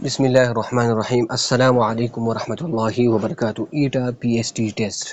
بسم اللہ الرحمن الرحیم السلام علیکم ورحمۃ اللہ وبرکاتہ. ETEA P S T test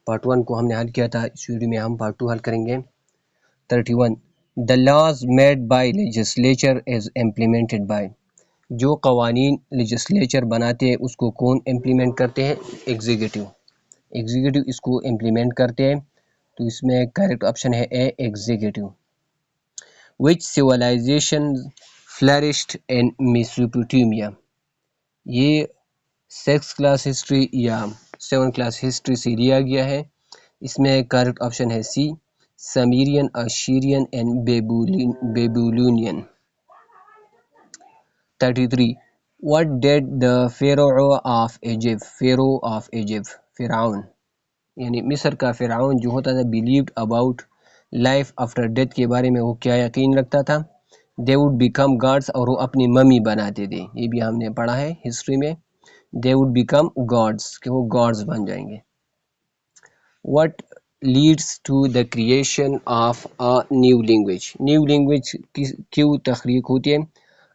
part 1 کو ہم نے حل کیا تھا. اس ویڈیو میں ہم پارٹ 2 حل کریں گے. 31. The laws made by legislature is implemented by. جو قوانین لیجسلیچر بناتے ہیں اس کو کون امپلیمنٹ کرتے ہیں؟ ایگزیکٹو اس کو امپلیمنٹ کرتے ہیں. تو اس میں کریکٹ آپشن ہے اے executive. Which civilization flourished in Mesopotamia. یہ 6 کلاس ہسٹری یا 7 کلاس ہسٹری سے لیا گیا ہے. اس میں کریکٹ آپشن ہے سی سمیرین اشیرین and بیبولونین. 33. What did the Pharaoh of Egypt فرعون یعنی مصر کا فرعون جو ہوتا تھا believed about life after death کے بارے میں وہ کیا یقین رکھتا تھا؟ they would become gods اور وہ اپنی ممی بناتے تھے. یہ بھی ہم نے پڑھا ہے ہسٹری میں. they would become gods کہ وہ gods بن جائیں گے. what leads to the creation of a new language کیوں تخلیق ہوتی ہے؟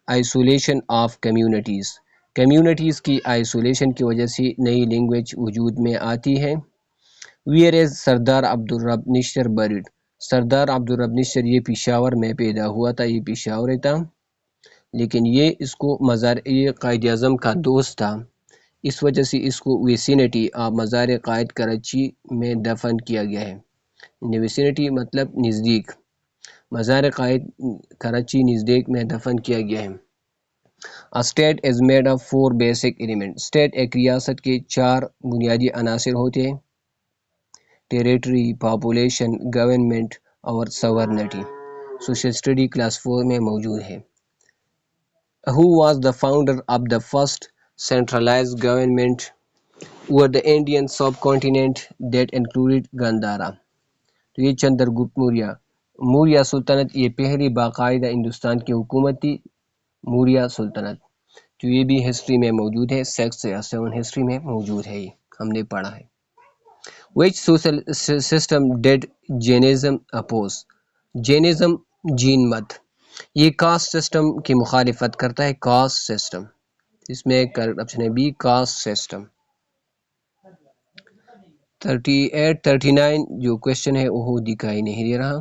isolation of communities کی isolation کی وجہ سے نئی لینگویج وجود میں آتی ہے. where is Sardar Abdur Rab Nishtar buried. سردار عبدالرب نشتر یہ پشاور میں پیدا ہوا تھا. یہ پشاور تھا لیکن یہ اس کو یہ قائد اعظم کا دوست تھا. اس وجہ سے اس کو ویسینٹی آف مزار قائد کراچی میں دفن کیا گیا ہے. ویسینٹی مطلب نزدیک. مزار قائد کراچی نزدیک میں دفن کیا گیا ہے. A state is made of 4 basic elements. state ایک ریاست کے 4 بنیادی عناصر ہوتے ہیں. ٹیریٹری، پاپولیشن، گورنمنٹ اور سورنٹی. سوشل اسٹڈی کلاس 4 میں موجود ہے. Who was the founder of the first centralized government over the Indian subcontinent that included Gandhara. تو یہ چندر گپت موریہ سلطنت یہ پہلی باقاعدہ ہندوستان کی حکومت تھی. موریہ سلطنت تو یہ بھی ہسٹری میں موجود ہے. 6 یا 7 ہسٹری میں موجود ہے. یہ ہم نے پڑھا ہے. Which social system did Jainism oppose. Jainism Jain مت یہ کاسٹ سسٹم کی مخالفت کرتا ہے. کاسٹ سسٹم اس میں کریکٹ آپشن ہے بی کاسٹ سسٹم. 38 39 جو کوشچن ہے وہ دکھائی نہیں دے رہا.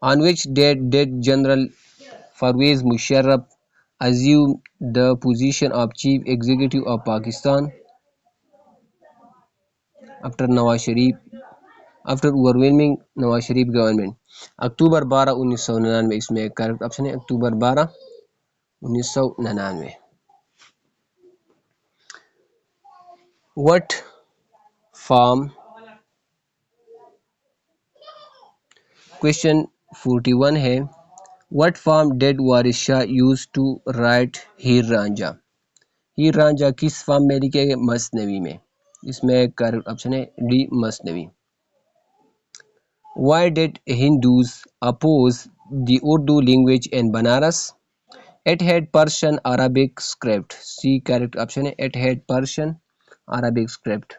On which date did General Pervez Musharraf assume the position of Chief Executive of Pakistan after overwhelming Nawaz Sharif government. اکتوبر 12 1999. اس میں کریکٹ آپشن ہے اکتوبر 12 1999. What form Question 41 ہے What form did Waris Shah use to write Heer Ranjha. ہیر رانجھا کس form میں لکھے گئے؟ مثنوی میں. اس میں کریکٹ آپشن ہے ڈی مثنوی. Why did Hindus oppose the Urdu language in Banaras? It had Persian Arabic script. C correct option ہے it had Persian Arabic script.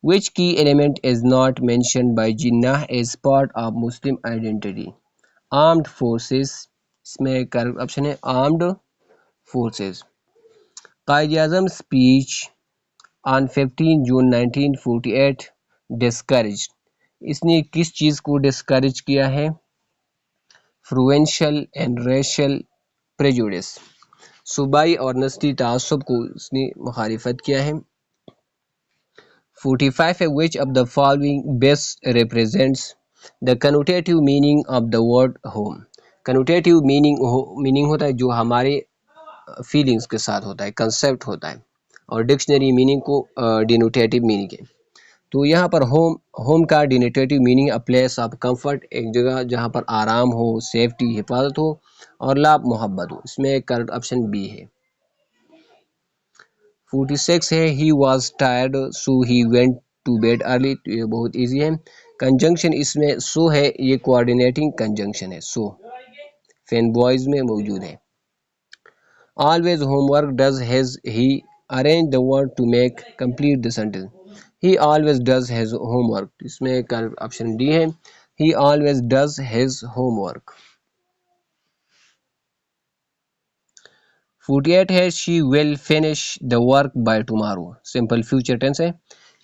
Which key element is not mentioned by Jinnah as part of Muslim identity? Armed forces. اس میں correct option ہے armed forces. Quaid Azam speech on 15 June 1948 discouraged. اس نے کس چیز کو discourage کیا ہے؟ provincial and racial prejudice. صوبائی اور نسلی تعصب کو اس نے مخالفت کیا ہے. 45 which of the following best represents the connotative meaning of the word home. connotative meaning ہوتا ہے جو ہمارے فیلنگز کے ساتھ ہوتا ہے، کنسیپٹ ہوتا ہے، اور ڈکشنری میننگ کو ڈینوٹیٹیو میننگ ہے. تو یہاں پر ہوم کا denotative meaning a place of comfort, ایک جگہ جہاں پر آرام ہو، سیفٹی حفاظت ہو اور لاب محبت ہو. اس میں کریکٹ آپشن بی ہے. 46 ہے he was tired so he went to bed early. تو یہ بہت ایزی ہے. کنجنکشن اس میں سو ہے، یہ کوآرڈینیٹنگ کنجنکشن ہے. سو فین بوائز میں موجود ہے. always homework does he arrange the word to make complete the sentence. he always does his homework. اس میں آپشن ڈی ہے he always does his homework. 48 ہے she will finish the work by tomorrow. simple future tense ہے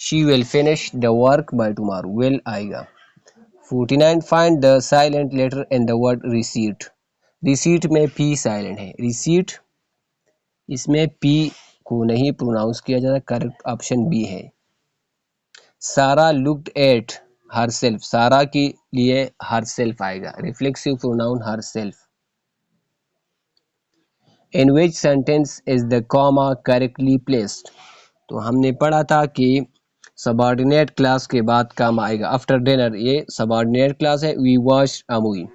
she will finish the work by tomorrow. will آئے گا. 49 find the silent letter in the word receipt. receipt میں p silent ہے. receipt اس میں p کو نہیں pronouns کیا جاتا. Correct option B ہے. سارا looked at herself. سارا کے لیے herself آئے گا. reflexive pronoun herself. in which sentence is the comma correctly placed. تو ہم نے پڑھا تھا کہ subordinate class کے بعد کام آئے گا after dinner. یہ subordinate class ہے. we watched a movie.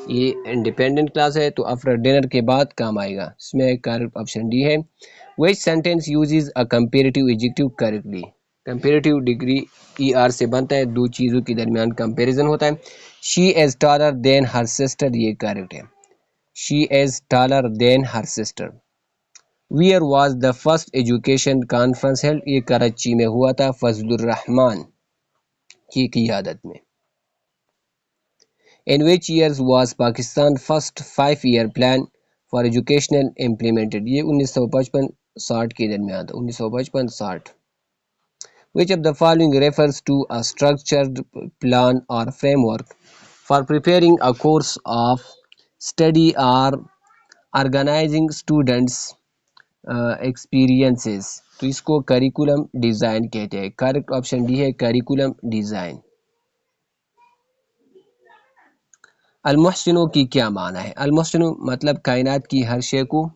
یہ independent class ہے تو after dinner کے بعد کام آئے گا. اس میں correct option ڈی ہے. which sentence uses a comparative adjective correctly. comparative degree ER سے بنتا ہے. دو چیزوں کے درمیان comparison ہوتا ہے. she is taller than her sister. یہ correct ہے. she is taller than her sister. where was the first education conference held. یہ کراچی میں ہوا تھا فضل الرحمان کی قیادت میں. in which years was Pakistan first 5-year plan for educational implemented. یہ 1955-60 کے درمیان تھا. 1955-60. which of the following refers to a structured plan or framework for preparing a course of study or organizing students experiences. تو اس کو curriculum design کہتے ہیں. Correct option D ہے کریکولم ڈیزائن. المحسنوں کی کیا معنی ہے. المحسن مطلب کائنات کی ہر شے کو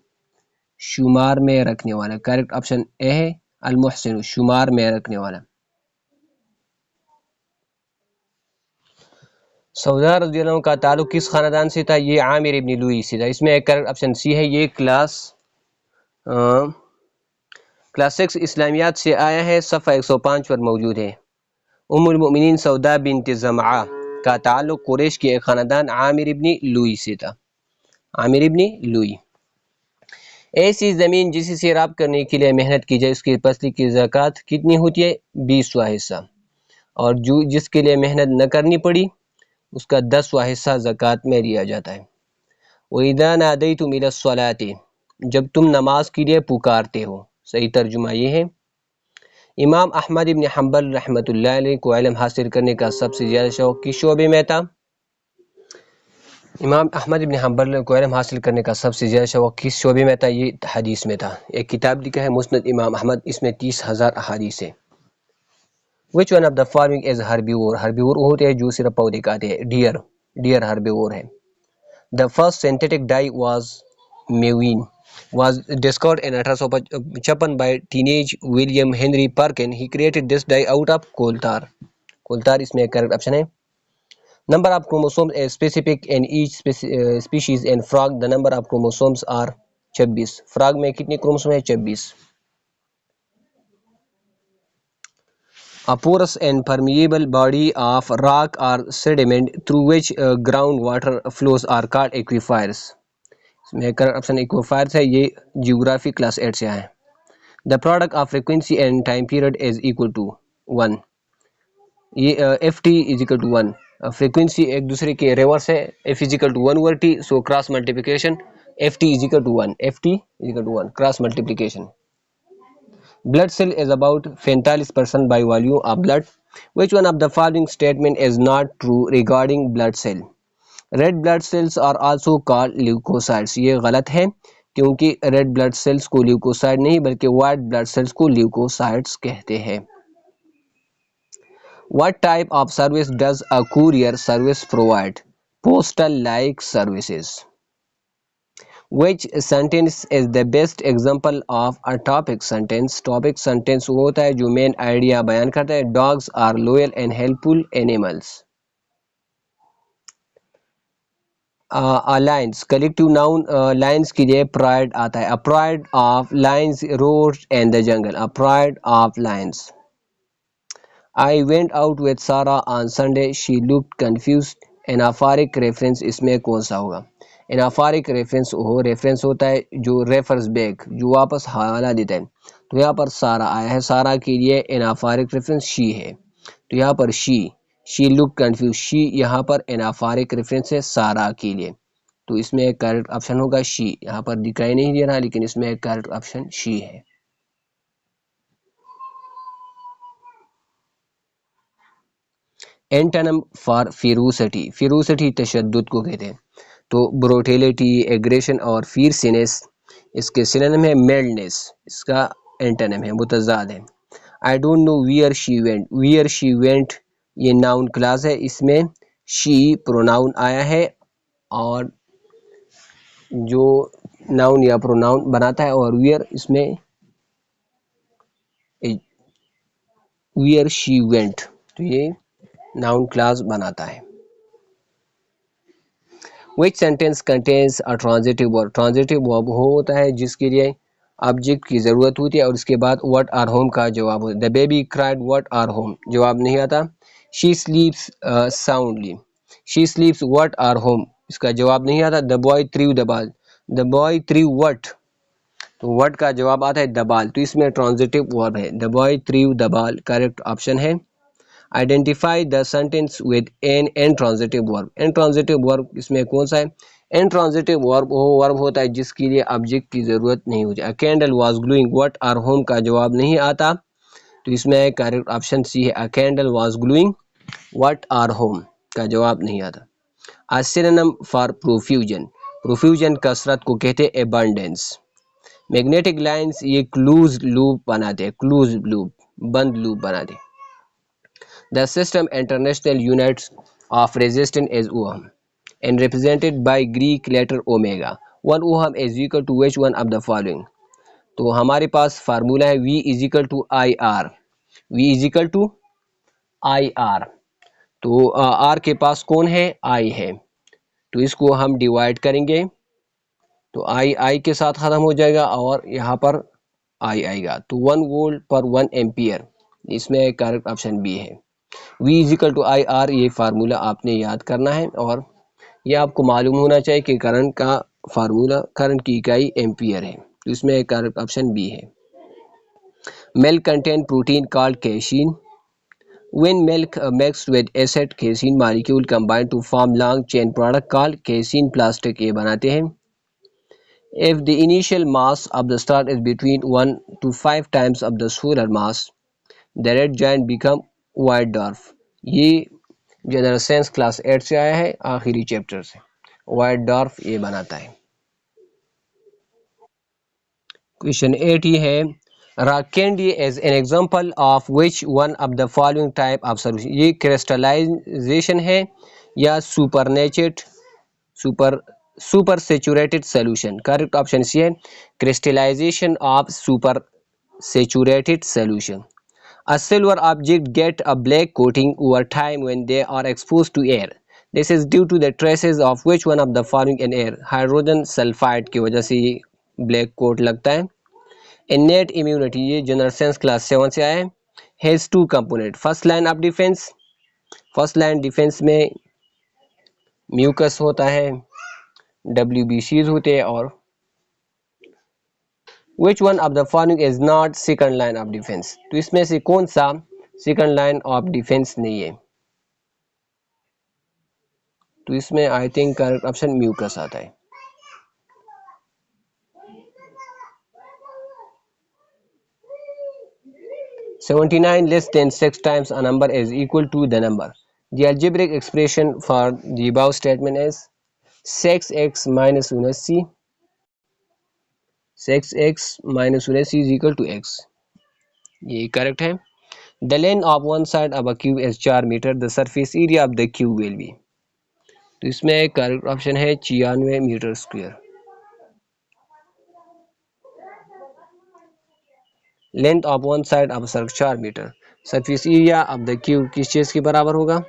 شمار میں رکھنے والا. کریکٹ آپشن اے ہے المحسن شمار میں رکھنے والا. سودا رضی اللہ عنہ کا تعلق کس خاندان سے تھا. یہ عامر ابن لوئی سے تھا. اس میں کریکٹ آپشن سی ہے. یہ کلاس 6 اسلامیات سے آیا ہے. صفحہ 105 پر موجود ہے. ام المؤمنین سودا بنت زمعہ کا تعلق قریش کے ایک خاندان عامر ابن لوئی سے تھا. عامر ابن لوئی. ایسی زمین جسے سیراب کرنے کے لیے محنت کی جائے اس کی فصل کی زکوٰۃ کتنی ہوتی ہے. 20واں حصہ. اور جو جس کے لیے محنت نہ کرنی پڑی اس کا 10واں حصہ زکوٰۃ میں لیا جاتا ہے. وَإِذَا نَادَيْتُمْ إِلَى الصَّلَاةِ جب تم نماز کے لیے پکارتے ہو. صحیح ترجمہ یہ ہے. امام احمد ابن حنبل رحمۃ اللہ علیہ کو علم حاصل کرنے کا سب سے زیادہ شوق کس شعبے میں تھا. امام احمد ابن حنبل کو علم حاصل کرنے کا سب سے زیادہ شوق کس شعبے میں تھا. یہ حدیث میں تھا. ایک کتاب لکھا ہے مسند امام احمد. اس میں 30,000 احادیث ہے. which one of the following is herbivore. herbivore وہ ہوتے ہیں جو صرف پودے کھاتے ہیں. ڈیئر herbivore ہے. the first synthetic dye was discovered in 1856 by teenage William Henry Perkin. he created this dye out of coal tar. اس میں correct option ہے. number of chromosomes is specific in each species. in frog the number of chromosomes are 26. frog میں کتنے chromosome ہیں. 26. a porous and permeable body of rock or sediment through which groundwater flows are called aquifers. اس میں correct option aquifers ہے. یہ geography class 8 سے آئے. the product of frequency and time period is equal to 1. یہ ft is equal to 1. frequency ایک دوسرے کے reverse ہے. f is equal to 1 over t so cross multiplication ft is equal to 1. ft is equal to 1 cross multiplication. blood cell is about 45% by volume of blood. which one of the following statement is not true regarding blood cell. red blood cells are also called leukocytes. یہ غلط ہے کیونکہ red blood sales کو لیوکوسائٹ نہیں بلکہ white blood sales کو leukocytes کہتے ہیں. what type of service does a courier service provide. postal like services. which sentence is the best example of a topic sentence. topic sentence وہ ہوتا ہے جو مین آئیڈیا بیان کرتا ہے. dogs are loyal and helpful animals. Lions collective noun lions کے لیے pride آتا ہے. a pride of lions roars in the jungle. a pride of lions. I went out with Sarah on Sunday. she looked confused. anaphoric reference اس میں کون سا ہوگا. انافارک reference ہوتا ہے جو ریفرز بیک، جو واپس حوالہ دیتا ہے. تو یہاں پر سارا آیا ہے، سارا کے لیے انافارک ریفرنس شی ہے. تو یہاں پر شی لک کنفیوز، شی یہاں پر انافارک ریفرنس ہے سارا کے لیے. تو اس میں ایک کریکٹ آپشن ہوگا شی. یہاں پر دکھائی نہیں دے رہا لیکن اس میں ایک کریکٹ آپشن شی ہے. اینٹنم فار فیروسٹی، فیروسٹی تشدد کو کہتے ہیں. تو بروٹیلیٹی، ایگریشن اور فیرسینس اس کے سینونیم ہے. میلنس اس کا اینٹنم ہے، متضاد ہے. I don't know where she went, where she went یہ ناؤن کلاس ہے، اس میں شی پروناؤن آیا ہے اور جو ناؤن یا پروناؤن بناتا ہے، اور ویئر اس میں ویئر شی وینٹ تو یہ ناؤن کلاس بناتا ہے. which sentence contains a transitive verb، transitive verb وہ ہوتا ہے جس کے لیے آبجیکٹ کی ضرورت ہوتی ہے اور اس کے بعد what are home کا جواب ہوتا ہے. the baby cried what are home جواب نہیں آتا. she sleeps soundly، she sleeps what are home اس کا جواب نہیں آتا. the boy threw the ball، the boy threw what تو what کا جواب آتا ہے the ball. تو اس میں transitive verb ہے. the boy threw the ball correct option ہے. identify the sentence with an intransitive verb، intransitive verb اس میں کون سا ہے؟ intransitive verb وہ verb ہوتا ہے جس کے لیے آبجیکٹ کی ضرورت نہیں ہوتی. a candle was glowing what are home کا جواب نہیں آتا. تو اس میں کریکٹ آپشن سی ہے. a candle was glowing what are home کا جواب نہیں آتا. a synonym for profusion، profusion کثرت کو کہتے ہیں abundance. میگنیٹک لائنز یہ کلوز لوپ بناتے ہیں، کلوز لوپ بند لوپ بناتے ہیں. The system international units of resistance is ohm and represented by Greek letter omega. 1 ohm is equal to which one of the following؟ تو ہمارے پاس formula ہے V is equal to IR، V is equal to IR. تو R کے پاس کون ہے؟ I ہے. تو اس کو ہم ڈیوائڈ کریں گے تو I کے ساتھ ختم ہو جائے گا اور یہاں پر I آئے گا. تو 1 وولٹ پر 1 ایمپیئر اس میں کریکٹ آپشن B ہے. V is equal to IR یہ فارمولا آپ نے یاد کرنا ہے اور یہ آپ کو معلوم ہونا چاہیے کہ کرنٹ کا فارمولا، کرنٹ کی اکائی ایمپیئر ہے. تو اس میں کریکٹ آپشن B ہے. Milk contain protein called casein. When milk mixed with acid casein molecule combine to form long chain product called casein plastic یہ بناتے ہیں. If the initial mass of the star is between 1 to 5 times of the solar mass, the red giant become white dwarf. یہ general science class 8 سے آیا ہے، آخری chapter سے. White ڈارف یہ بناتا ہے. کویشچن 8 یہ ہے rock candy is an example of which one of the following type of solution. یہ کرسٹلائزیشن ہے یا super saturated solution. Correct option C ہے crystallisation of super saturated solution. A silver object get a black coating over time when they are exposed to air. This is due to the traces of which one of the following in air؟ Hydrogen sulphide کی وجہ سے یہ black کوٹ لگتا ہے. innate immunity یہ general science class 7 سے آیا ہے. has two component، first line of defense، first line defence میں میوکس ہوتا ہے، WBCs ہوتے ہیں، اور which one of the following is not second line of defense؟ تو اس میں سے کون سا سیکنڈ لائن آف ڈیفینس نہیں ہے؟ تو اس میں I think correct option mucus آتا ہے. (79) less than 6 times a number is equal to the number. The algebraic expression for the above statement is 6x minus 79 6x minus 79 is equal to x. یہ correct ہے. The length of one side of a cube is 4 meter. The surface area of the cube will be. تو اس میں correct option ہے 96 meter square. length of one side of a circle 4 meter. surface area of the cube کس چیز کے برابر ہوگا؟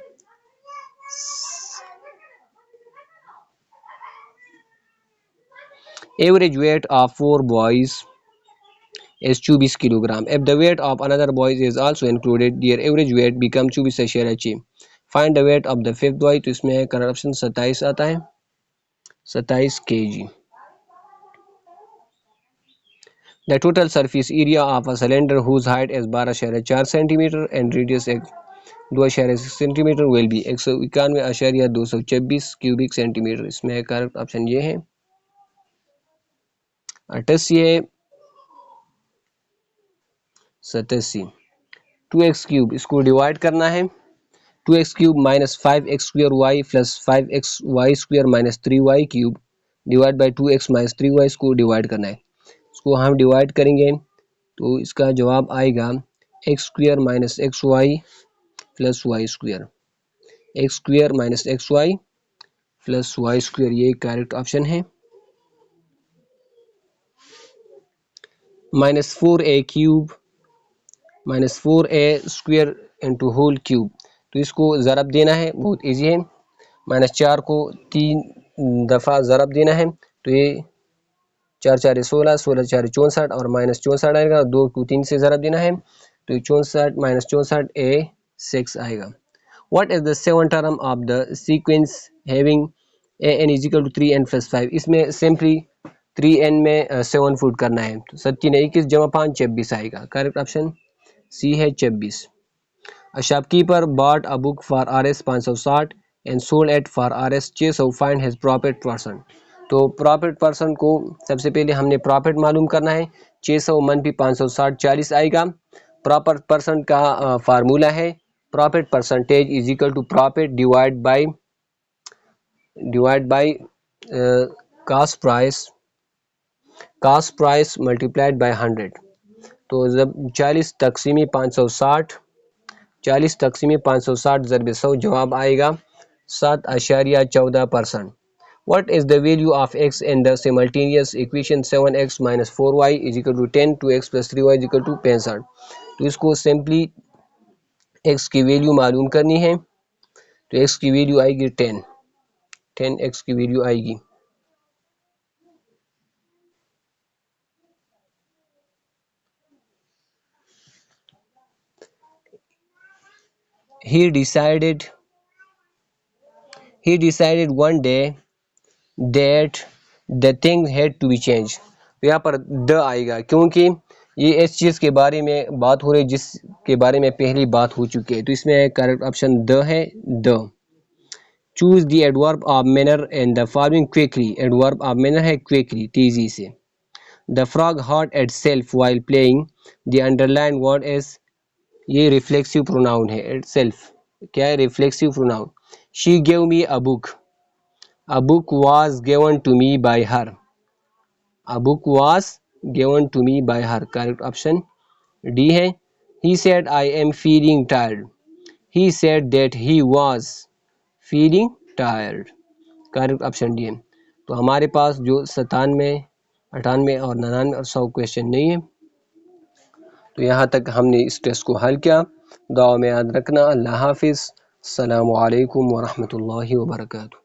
average weight of 4 boys is 24 kilogram. If the weight of another boy is also included, their average weight become 24 اشیاء. find the weight of the fifth boy. تو اس میں correct option 27 آتا ہے. 27 kg. The total surface area of a cylinder whose height is 12.4 cm and radius is 2.6 cm will be 191.226 cubic centimeter. اس میں correct option یہ ہے 88 ہے 87. 2x cube اس کو divide کرنا ہے 2x cube minus 5x square y plus 5x y square minus 3y cube divide by 2x minus 3y اس کو divide کرنا ہے. اس کو ہم ڈیوائڈ کریں گے تو اس کا جواب آئے گا x square minus x y plus y square x square minus x y plus y square. یہ کریکٹ آپشن ہے. Minus 4a cube minus 4a square into whole cube تو اس کو ضرب دینا ہے بہت ایزی ہے. مائنس 4 کو 3 دفعہ ضرب دینا ہے تو یہ 4 4 16 16 4 64 اور مائنس 64 آئے گا. 2 کو 3 سے ضرب دینا ہے تو 64 مائنس 64 a 6 آئے گا. What is the seventh term of the sequence having an is equal to 3n plus 5. اس میں سمپلی 3n میں 7 فوٹ کرنا ہے تو 7 21 جمع 5 26 آئے گا. کریکٹ آپشن سی ہے 26. A shopkeeper bought a book for Rs 560 and sold it for Rs 600. Find his profit percent. تو profit percent کو سب سے پہلے ہم نے پروفٹ معلوم کرنا ہے 600 منفی 560 40 آئے گا. پروفٹ پرسنٹ کا فارمولا ہے profit percentage is equal to profit divide by cost price multiplied by 100. تو جب 40 تقسیمی 560 ضرب 100 جواب آئے گا 7.14%. What is the value of x in the simultaneous equation 7x minus 4y is equal to 10 2x plus 3y is equal to 65. تو اس کو simply x کی value معلوم کرنی ہے تو x کی ویلیو آئے گی 10 x کی ویلیو آئے گی. He decided one day that the thing had to be changed. تو یہاں پر the آئے گا کیونکہ یہ اس چیز کے بارے میں بات ہو رہی جس کے بارے میں پہلی بات ہو چکی ہے تو اس میں کریکٹ آپشن the ہے. the. Choose the adverb of manner and the following quickly. adverb of manner ہے quickly تیزی سے. The frog hurt itself while playing. The underlined word is یہ ریفلیکسیو پروناؤن ہے itself. کیا ہے ریفلیکسیو pronoun. She gave me a book. A book was given to me by her. A book was given to me by her. Correct option D ہے. He said I am feeling tired. He said that he was feeling tired. Correct option D ہے. تو ہمارے پاس جو 97 98 اور 99 اور 100 question نہیں ہے تو یہاں تک ہم نے اس ٹیسٹ کو حل کیا. دعا میں یاد رکھنا. اللہ حافظ. السلام علیکم ورحمۃ اللہ وبرکاتہ.